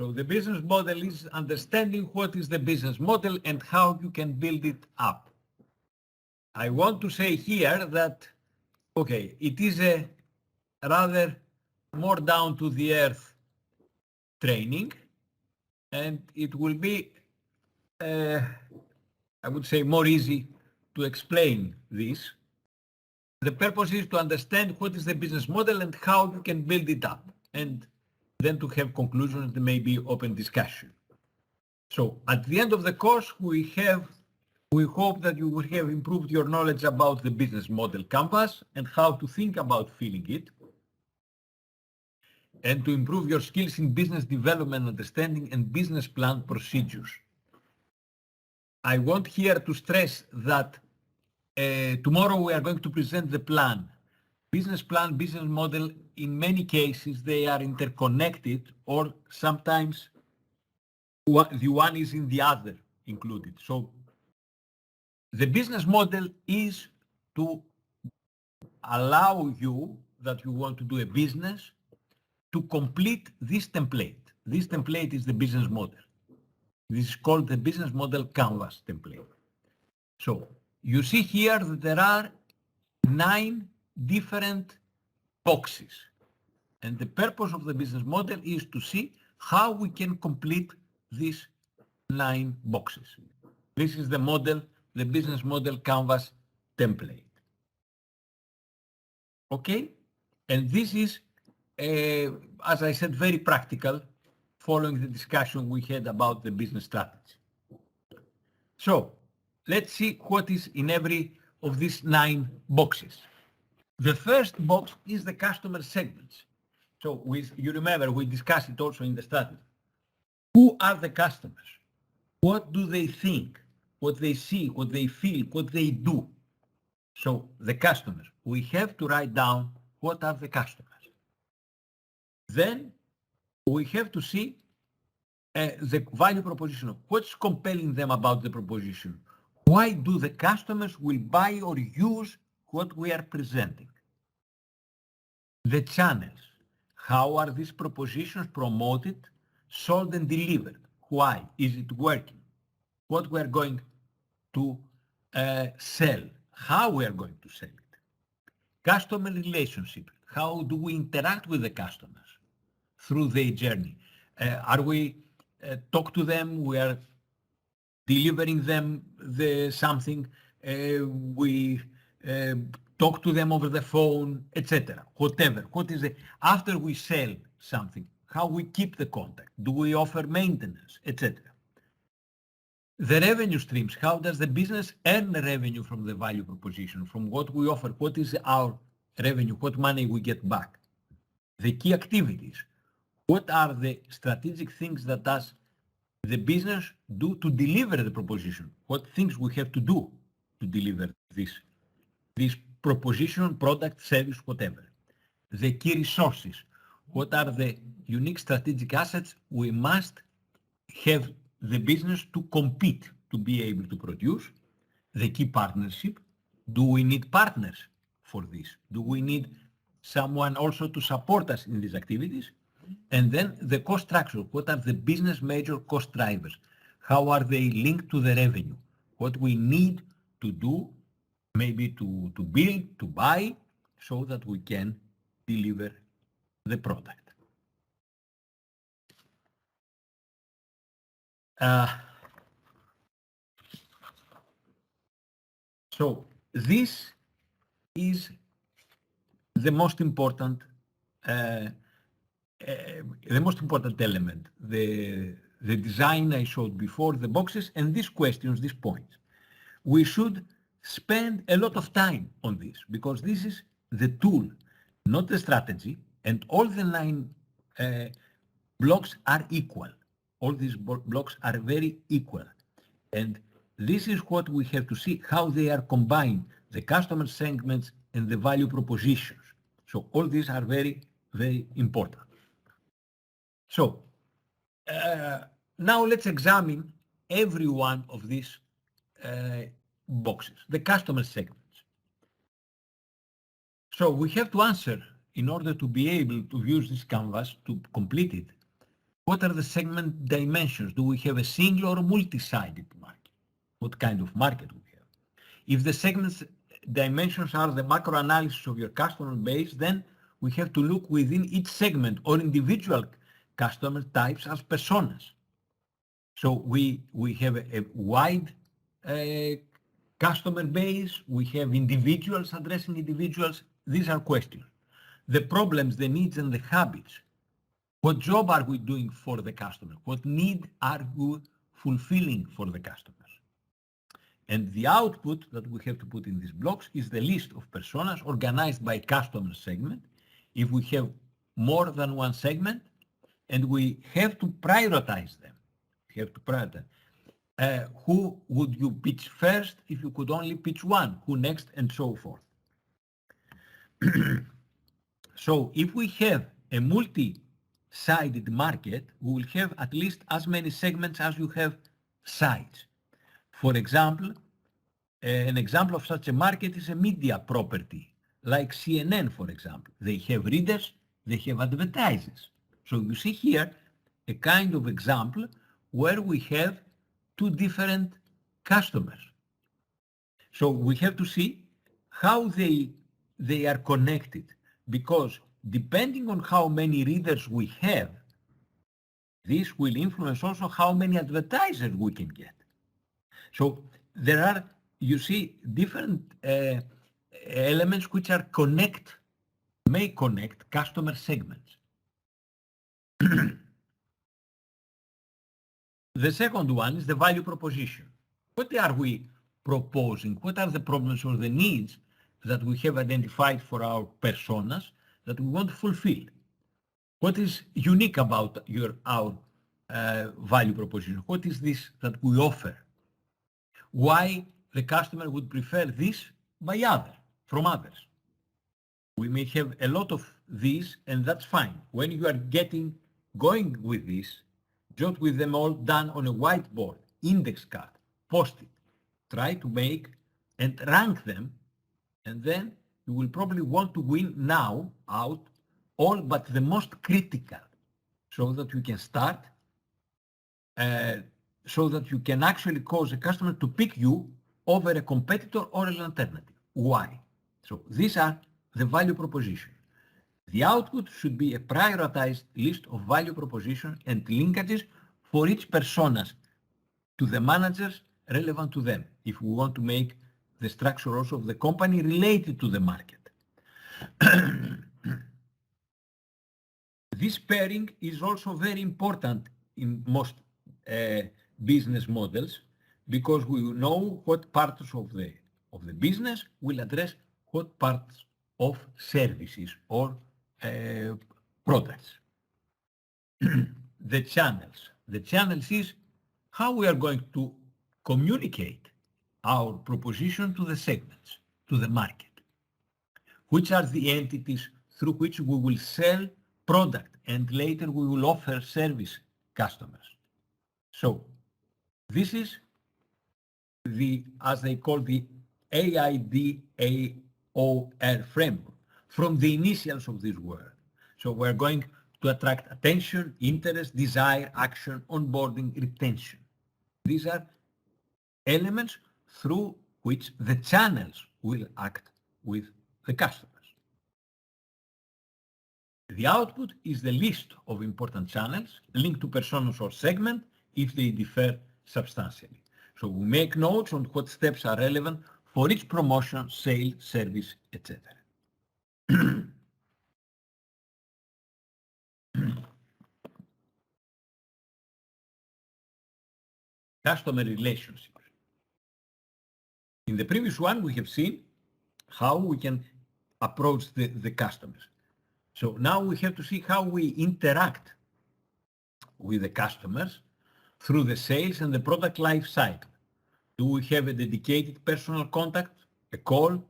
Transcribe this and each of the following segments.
So the business model is understanding what is the business model and how you can build it up. I want to say here that, okay, it is a rather more down to the earth training, and it will be, I would say, more easy to explain this. The purpose is to understand what is the business model and how you can build it up, and then to have conclusions and maybe open discussion. So at the end of the course, we hope that you will have improved your knowledge about the business model canvas and how to think about filling it, and to improve your skills in business development understanding and business plan procedures. I want here to stress that tomorrow we are going to present the plan. Business plan, business model, in many cases they are interconnected, or sometimes the one is in the other included. So the business model is to allow you that you want to do a business to complete this template. This template is the business model. This is called the business model canvas template. So you see here that there are 9 different boxes. And the purpose of the business model is to see how we can complete these 9 boxes. This is the model, the business model canvas template. Okay? And this is, as I said, very practical, following the discussion we had about the business strategy. So let's see what is in every of these 9 boxes. The first box is the customer segments. So you remember, we discussed it also in the strategy. Who are the customers? What do they think? What they see, what they feel, what they do? So the customers, we have to write down what are the customers. Then we have to see the value proposition. What's compelling them about the proposition? Why do the customers will buy or use what we are presenting? The channels. How are these propositions promoted, sold and delivered? Why? Is it working? What we are going to sell? How we are going to sell it? Customer relationship. How do we interact with the customers through their journey? Are we talk to them? We are delivering them something. We talk to them over the phone, etc. Whatever. What is it after we sell something? How we keep the contact? Do we offer maintenance, etc. The revenue streams. How does the business earn revenue from the value proposition, from what we offer? What is our revenue? What money we get back? The key activities. What are the strategic things that does the business do to deliver the proposition? What things we have to do to deliver this proposition, product, service, whatever. The key resources. What are the unique strategic assets we must have the business to compete, to be able to produce? The key partnership. Do we need partners for this? Do we need someone also to support us in these activities? And then the cost structure. What are the business major cost drivers? How are they linked to the revenue? What we need to do, maybe to build, to buy, so that we can deliver the product. So this is the most important element, the design I showed before, the boxes, and these questions, these points. We should spend a lot of time on this, because this is the tool, not the strategy, and all the 9 blocks are equal. All these blocks are very equal. And this is what we have to see, how they are combined, the customer segments and the value propositions. So all these are very, very important. So now let's examine every one of these boxes, the customer segments. So we have to answer, in order to be able to use this canvas to complete it, What are the segment dimensions? Do we have a single or multi-sided market? What kind of market we have? If the segments dimensions are the macro analysis of your customer base, then we have to look within each segment or individual customer types as personas. So we have a wide customer base, we have individuals addressing individuals. These are questions. The problems, the needs, and the habits. What job are we doing for the customer? What need are we fulfilling for the customers? And the output that we have to put in these blocks is the list of personas organized by customer segment. If we have more than one segment, and we have to prioritize them. We have to prioritize. Who would you pitch first if you could only pitch one? Who next? And so forth. So if we have a multi-sided market, we will have at least as many segments as you have sides. For example, an example of such a market is a media property, like CNN, for example. They have readers, they have advertisers. So you see here a kind of example where we have two different customers. So we have to see how they are connected, because depending on how many readers we have, this will influence also how many advertisers we can get. So there are, you see, different elements which are may connect customer segments. The second one is the value proposition. What are we proposing? What are the problems or the needs that we have identified for our personas that we want to fulfill? What is unique about our value proposition? What is this that we offer? Why the customer would prefer this from others? We may have a lot of these, and that's fine. When you are going with this, jot with them all done on a whiteboard, index card, post it, try to make and rank them, and then you will probably want to win now out all but the most critical, so that you can start, so that you can actually cause a customer to pick you over a competitor or an alternative. Why? So these are the value proposition. The output should be a prioritized list of value proposition and linkages for each personas to the managers relevant to them, if we want to make the structure also of the company related to the market. This pairing is also very important in most business models, because we know what parts of the business will address what parts of services or products. The channels is how we are going to communicate our proposition to the segments, to the market. Which are the entities through which we will sell product and later we will offer service customers. So this is as they call the AIDAOR framework, from the initials of this word. So we're going to attract attention, interest, desire, action, onboarding, retention. These are elements through which the channels will act with the customers. The output is the list of important channels linked to personas or segment if they differ substantially. So we make notes on what steps are relevant for each promotion, sale, service, etc. Customer relationships. In the previous one, we have seen how we can approach the customers. So now we have to see how we interact with the customers through the sales and the product life cycle. Do we have a dedicated personal contact, a call?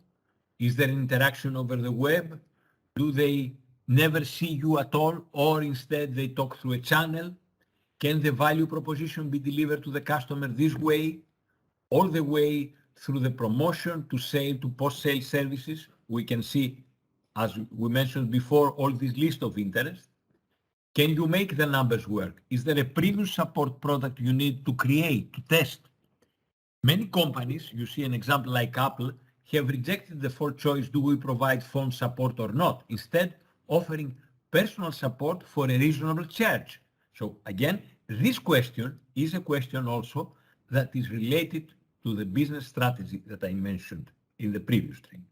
Is there an interaction over the web? Do they never see you at all, or instead they talk through a channel? Can the value proposition be delivered to the customer this way, all the way through the promotion to sale to post-sale services? We can see, as we mentioned before, all this list of interest. Can you make the numbers work? Is there a previous support product you need to create, to test? Many companies, you see an example like Apple, have rejected the fourth choice, do we provide phone support or not? Instead, offering personal support for a reasonable charge. So again, this question is a question also that is related to the business strategy that I mentioned in the previous stream.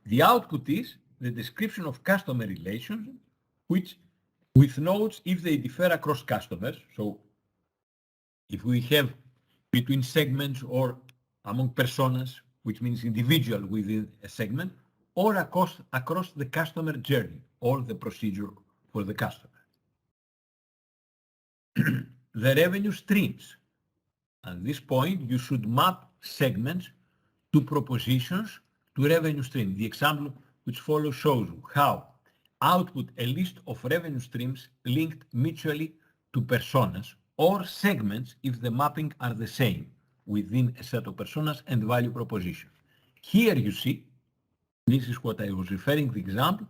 The output is the description of customer relations, which with notes if they differ across customers. So if we have between segments or among personas, which means individual within a segment, or across the customer journey or the procedure for the customer. The revenue streams. At this point, you should map segments to propositions to revenue stream. The example which follows shows you how output a list of revenue streams linked mutually to personas or segments if the mapping are the same within a set of personas and value proposition. Here you see, this is what I was referring the example,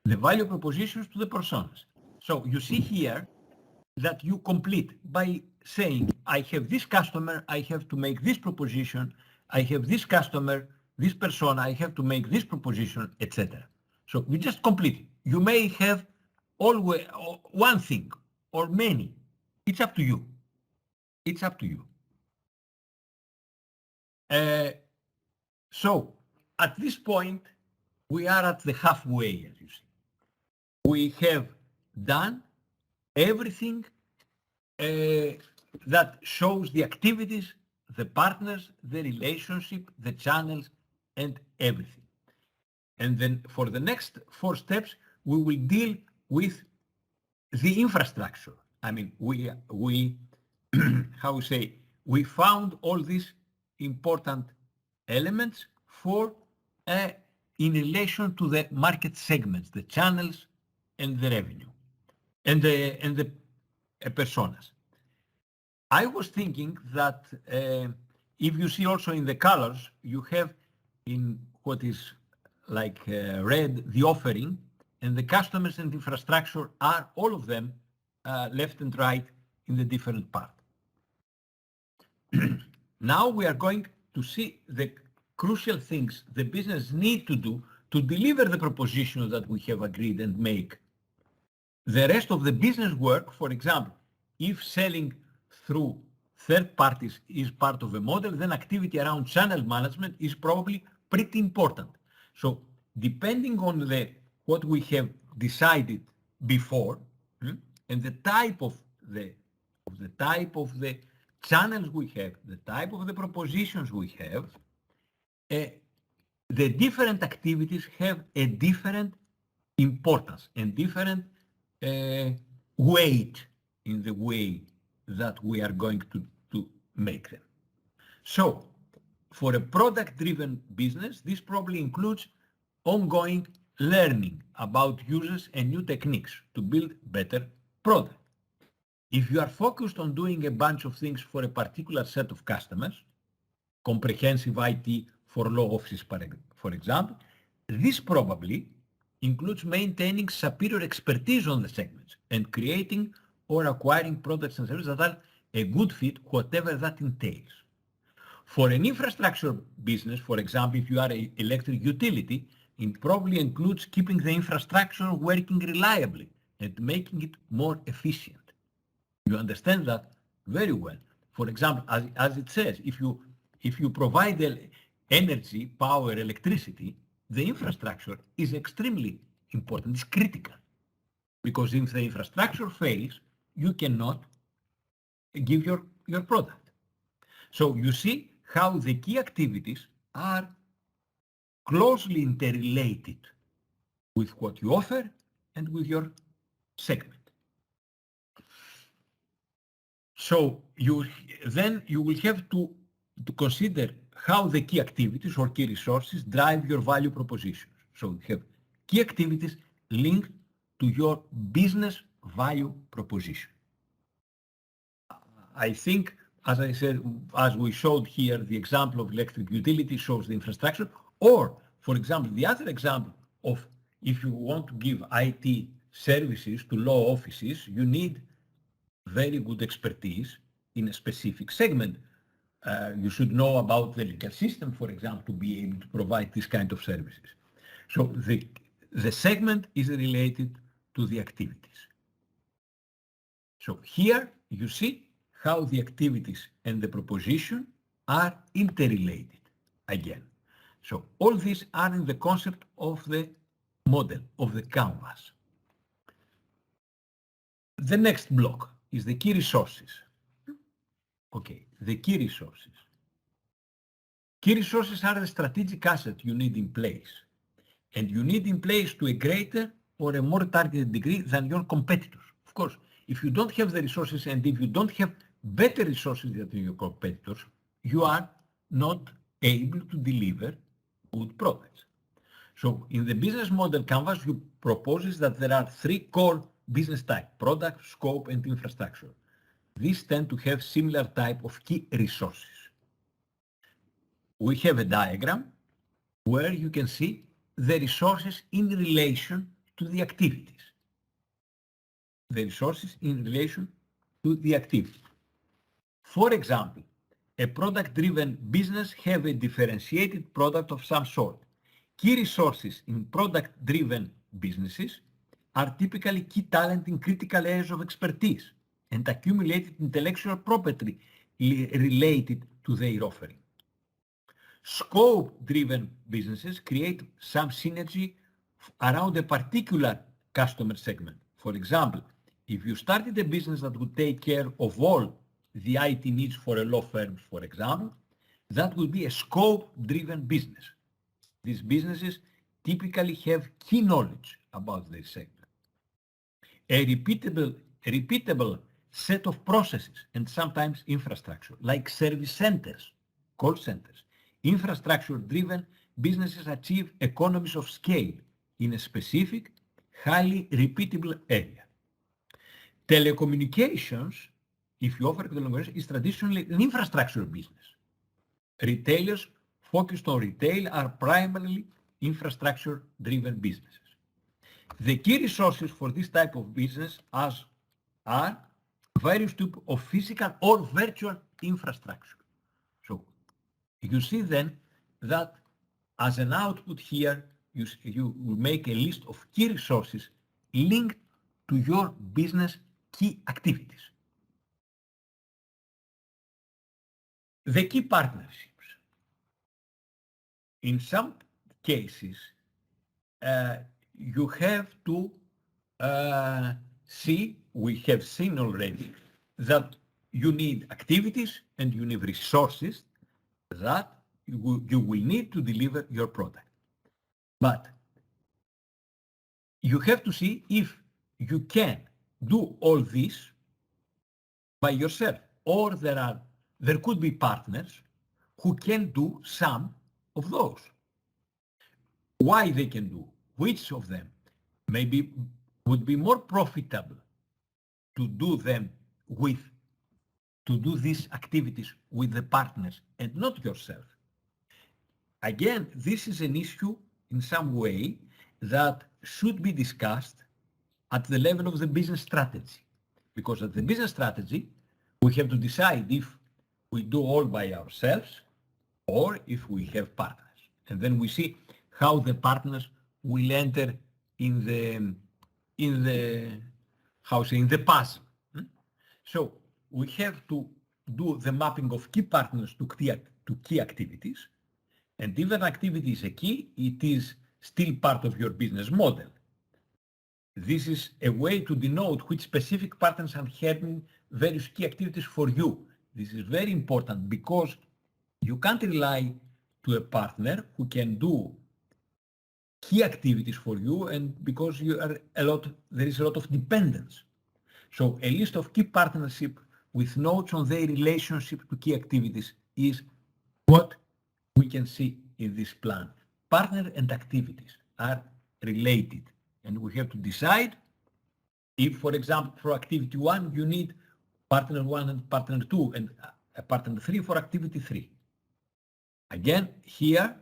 the value propositions to the personas. So you see here that you complete by saying, I have this customer, I have to make this proposition, I have this customer, this persona, I have to make this proposition, etc. So we just complete it. You may have always one thing or many. It's up to you. It's up to you. So at this point, we are at the halfway, as you see. We have done everything that shows the activities, the partners, the relationship, the channels, and everything. And then for the next 4 steps, we will deal with the infrastructure. I mean, we how we say, we found all these important elements for in relation to the market segments, the channels, and the revenue, and the personas. I was thinking that if you see also in the colors, you have in what is like red, the offering, and the customers and infrastructure are all of them left and right in the different part. Now we are going to see the crucial things the business need to do to deliver the proposition that we have agreed and make. The rest of the business work, for example, if selling through third parties is part of a model, then activity around channel management is probably pretty important. So depending on what we have decided before and the type of the channels we have, the type of the propositions we have, the different activities have a different importance and different weight in the way that we are going to make them. So for a product-driven business, this probably includes ongoing learning about users and new techniques to build better product. If you are focused on doing a bunch of things for a particular set of customers, comprehensive IT for law offices, for example, this probably includes maintaining superior expertise on the segments and creating or acquiring products and services that are a good fit, whatever that entails. For an infrastructure business, for example, if you are an electric utility, it probably includes keeping the infrastructure working reliably and making it more efficient. You understand that very well. For example, as it says, if you provide the energy, power, electricity, the infrastructure is extremely important, it's critical. Because if the infrastructure fails, you cannot give your product. So you see how the key activities are closely interrelated with what you offer and with your segment. So then you will have to consider how the key activities or key resources drive your value propositions. So you have key activities linked to your business value proposition. I think, as I said, as we showed here, the example of electric utility shows the infrastructure, or, for example, the other example of if you want to give IT services to law offices, you need very good expertise in a specific segment. You should know about the legal system, for example, to be able to provide this kind of services. So the segment is related to the activities. So here you see how the activities and the proposition are interrelated again. So all these are in the concept of the model, of the canvas. The next block is the key resources. Okay, the key resources. Key resources are the strategic asset you need in place, and you need in place to a greater or a more targeted degree than your competitors. Of course, if you don't have the resources and if you don't have better resources than your competitors, you are not able to deliver good products. So in the business model canvas, you proposes that there are three core business types: product, scope, and infrastructure. These tend to have similar type of key resources. We have a diagram where you can see the resources in relation to the activities. The resources in relation to the activity. For example, a product-driven business have a differentiated product of some sort. Key resources in product-driven businesses are typically key talent in critical areas of expertise and accumulated intellectual property related to their offering. Scope-driven businesses create some synergy around a particular customer segment. For example, if you started a business that would take care of all the IT needs for a law firm, for example, that would be a scope-driven business. These businesses typically have key knowledge about their segment. A repeatable set of processes and sometimes infrastructure, like service centers, call centers. Infrastructure-driven businesses achieve economies of scale in a specific, highly repeatable area. Telecommunications, if you offer telecommunications, is traditionally an infrastructure business. Retailers focused on retail are primarily infrastructure-driven businesses. The key resources for this type of business are various types of physical or virtual infrastructure. So you see then that as an output here, you will make a list of key resources linked to your business key activities. The key partnerships. In some cases, you have to we have seen already that you need activities and you need resources that you will need to deliver your product. But you have to see if you can do all this by yourself, or there could be partners who can do some of those. Why they can do, which of them maybe would be more profitable to do these activities with the partners and not yourself. Again, this is an issue in some way that should be discussed at the level of the business strategy. Because at the business strategy, we have to decide if we do all by ourselves or if we have partners. And then we see how the partners will enter in the puzzle. So we have to do the mapping of key partners to key activities. And if an activity is a key, it is still part of your business model. This is a way to denote which specific partners are handling various key activities for you. This is very important because you can't rely to a partner who can do key activities for you, and because there is a lot of dependence. So a list of key partnership with notes on their relationship to key activities is what we can see in this plan. Partner and activities are related, and we have to decide if, for example, for activity 1, you need partner 1 and partner 2 and a partner 3 for activity 3. Again, here,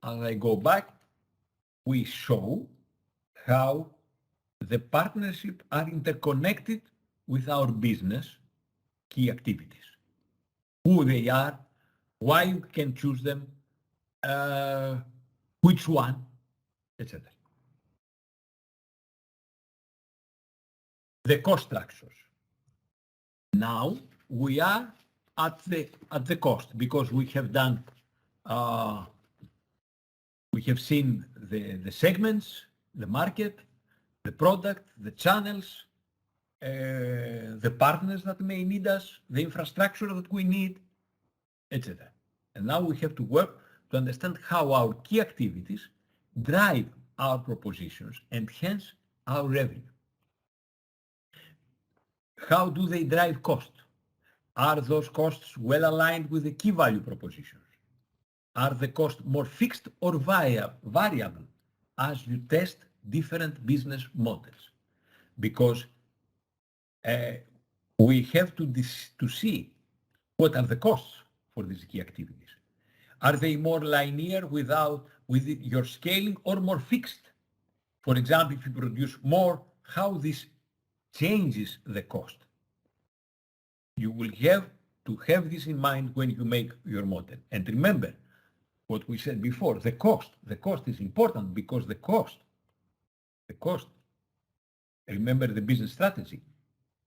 as I go back, we show how the partnership are interconnected with our business key activities. Who they are, why you can choose them, which one, etc. The cost structures. Now we are at the cost because we have done, we have seen the segments, the market, the product, the channels, the partners that may need us, the infrastructure that we need, etc. And now we have to work to understand how our key activities drive our propositions and hence our revenue. How do they drive cost? Are those costs well aligned with the key value propositions? Are the costs more fixed or variable as you test different business models? Because we have to see what are the costs for these key activities. Are they more linear with your scaling or more fixed? For example, if you produce more, how this changes the cost. You will have to have this in mind when you make your model. And remember what we said before, the cost. The cost is important because the cost, remember the business strategy,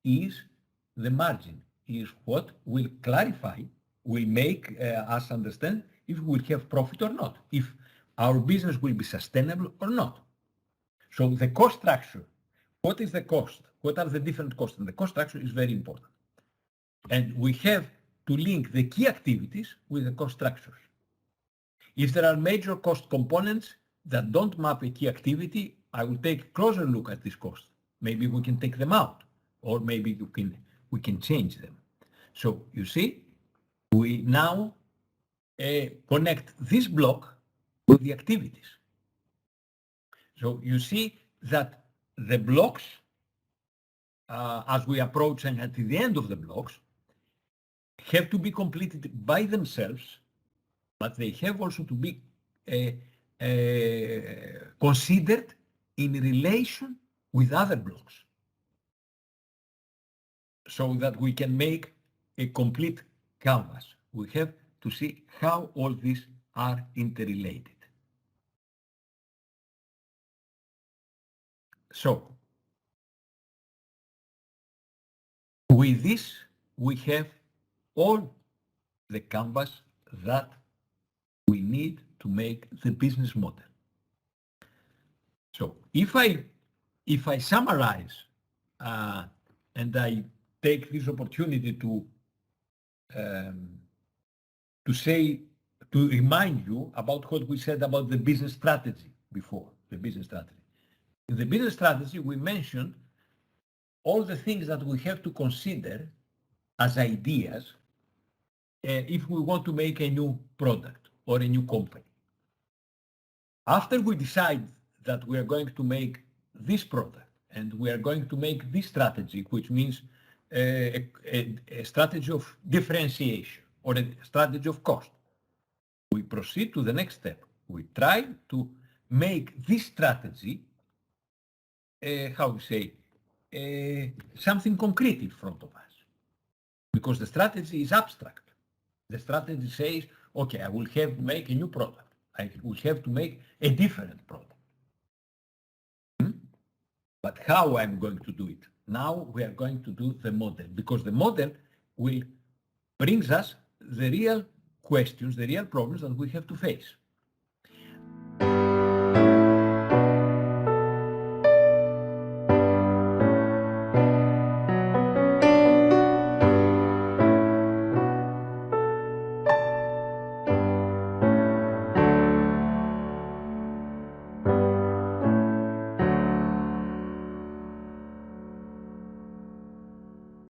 is the margin, is what will clarify, will make us understand if we will have profit or not, if our business will be sustainable or not. So the cost structure, what is the cost? What are the different costs? And the cost structure is very important. And we have to link the key activities with the cost structures. If there are major cost components that don't map a key activity, I will take a closer look at this cost. Maybe we can take them out, or maybe we can change them. So you see, we now connect this block with the activities. So you see that the blocks, as we approach and at the end of the blocks, have to be completed by themselves, but they have also to be considered in relation with other blocks so that we can make a complete canvas. We have to see how all these are interrelated. So, with this, we have all the canvas that we need to make the business model. So, if I summarize and I take this opportunity to remind you about what we said about the business strategy before, the business strategy. In the business strategy, we mentioned all the things that we have to consider as ideas if we want to make a new product or a new company. After we decide that we are going to make this product and we are going to make this strategy, which means a strategy of differentiation or a strategy of cost, we proceed to the next step. We try to make this strategy, something concrete in front of us. Because the strategy is abstract. The strategy says, okay, I will have to make a new product. I will have to make a different product. But how I'm going to do it? Now we are going to do the model, because the model will brings us the real questions, the real problems that we have to face.